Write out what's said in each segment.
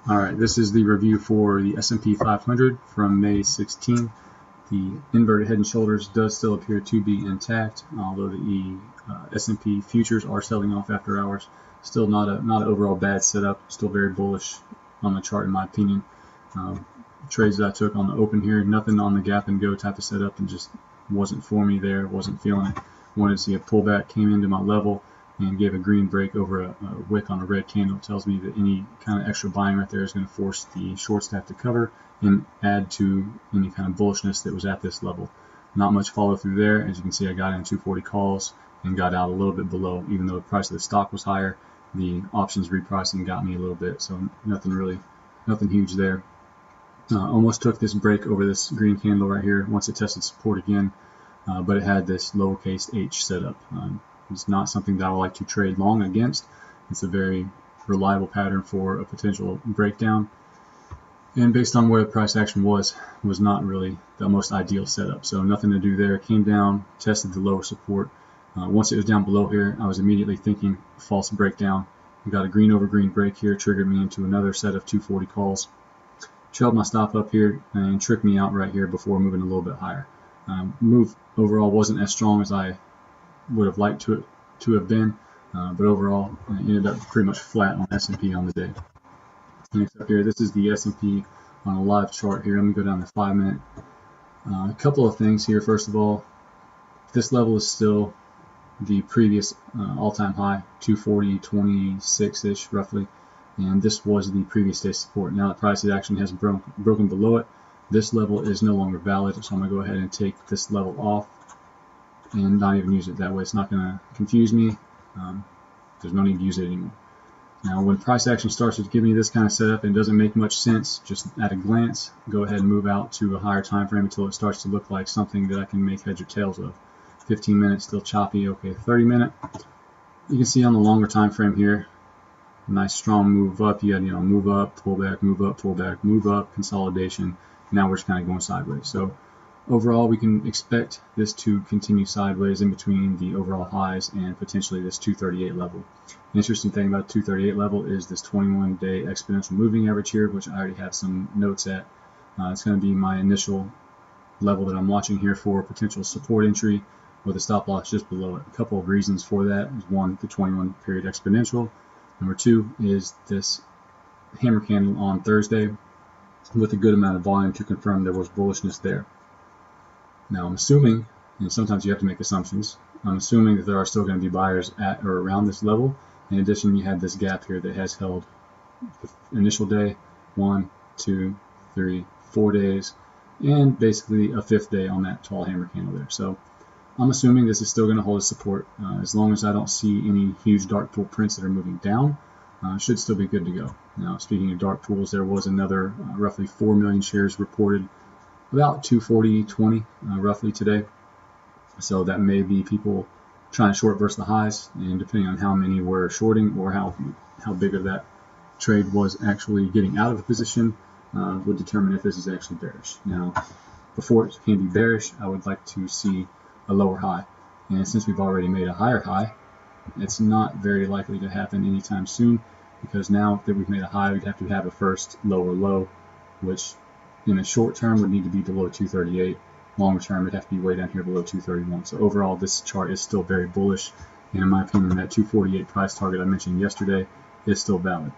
Alright, this is the review for the S&P 500 from May 16. The inverted head and shoulders does still appear to be intact, although the S&P futures are selling off after hours. Still not an overall bad setup, still very bullish on the chart in my opinion. Trades that I took on the open here, nothing on the gap and go type of setup, and just wasn't for me there, wasn't feeling it. Wanted to see a pullback, came into my level and gave a green break over a wick on a red candle. It tells me that any kind of extra buying right there is going to force the shorts to have to cover and add to any kind of bullishness that was at this level. Not much follow through there. As you can see, I got in 240 calls and got out a little bit below. Even though the price of the stock was higher, the options repricing got me a little bit, so nothing huge there. Almost took this break over this green candle right here once it tested support again, but it had this lowercase h setup. It's not something that I would like to trade long against. It's a very reliable pattern for a potential breakdown, and based on where the price action was not really the most ideal setup, so nothing to do there. Came down, tested the lower support. Once it was down below here, I was immediately thinking false breakdown. We got a green over green break here, triggered me into another set of 240 calls. Trailed my stop up here and tricked me out right here before moving a little bit higher. Move overall wasn't as strong as I would have liked to have been, but overall it ended up pretty much flat on S&P on the day. Next up here, this is the S&P on a live chart here. Let me go down to 5 minute. A couple of things here. First of all, this level is still the previous all-time high, 240.26-ish roughly, and this was the previous day support. Now the price action has broken below it. This level is no longer valid, so I'm going to go ahead and take this level off and not even use it. That way it's not going to confuse me. There's no need to use it anymore. Now when price action starts to give me this kind of setup and doesn't make much sense just at a glance, go ahead and move out to a higher time frame until it starts to look like something that I can make heads or tails of. 15 minutes still choppy. Okay, 30 minute. You can see on the longer time frame here, nice strong move up. You had, move up, pull back, move up, pull back, move up, consolidation. Now we're just kind of going sideways. So overall, we can expect this to continue sideways in between the overall highs and potentially this 238 level. The interesting thing about 238 level is this 21-day exponential moving average here, which I already have some notes at. It's going to be my initial level that I'm watching here for potential support entry with a stop loss just below it. A couple of reasons for that is one, the 21 period exponential. Number two is this hammer candle on Thursday with a good amount of volume to confirm there was bullishness there. Now I'm assuming, and sometimes you have to make assumptions, I'm assuming that there are still going to be buyers at or around this level. In addition, you have this gap here that has held the initial day, 1, 2, 3, 4 days, and basically a 5th day on that tall hammer candle there. So I'm assuming this is still going to hold its support. As long as I don't see any huge dark pool prints that are moving down, should still be good to go. Now, speaking of dark pools, there was another roughly 4 million shares reported, about 240.20 roughly today. So that may be people trying to short versus the highs, and depending on how many were shorting or how big of that trade was actually getting out of the position would determine if this is actually bearish. Now, before it can be bearish, I would like to see a lower high, and since we've already made a higher high, it's not very likely to happen anytime soon, because now that we've made a high, we'd have to have a first lower low, which in the short term would need to be below 238. Longer term, it'd have to be way down here below 231. So overall, this chart is still very bullish, and in my opinion, that 248 price target I mentioned yesterday is still valid.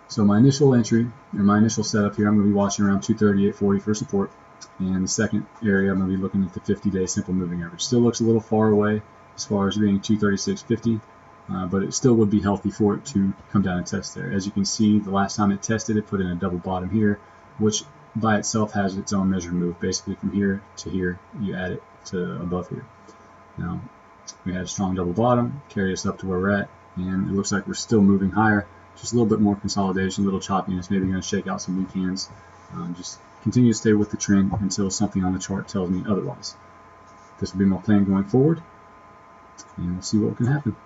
So my initial entry, or my initial setup here, I'm going to be watching around 238.40 for support. And the second area, I'm going to be looking at the 50-day simple moving average. Still looks a little far away as far as being 236.50, but it still would be healthy for it to come down and test there. As you can see, the last time it tested, it put in a double bottom here, which by itself has its own measured move. Basically, from here to here, you add it to above here. Now, we had a strong double bottom, carry us up to where we're at, and it looks like we're still moving higher. Just a little bit more consolidation, a little choppiness, maybe going to shake out some weak hands. Just continue to stay with the trend until something on the chart tells me otherwise. This will be my plan going forward, and we'll see what can happen.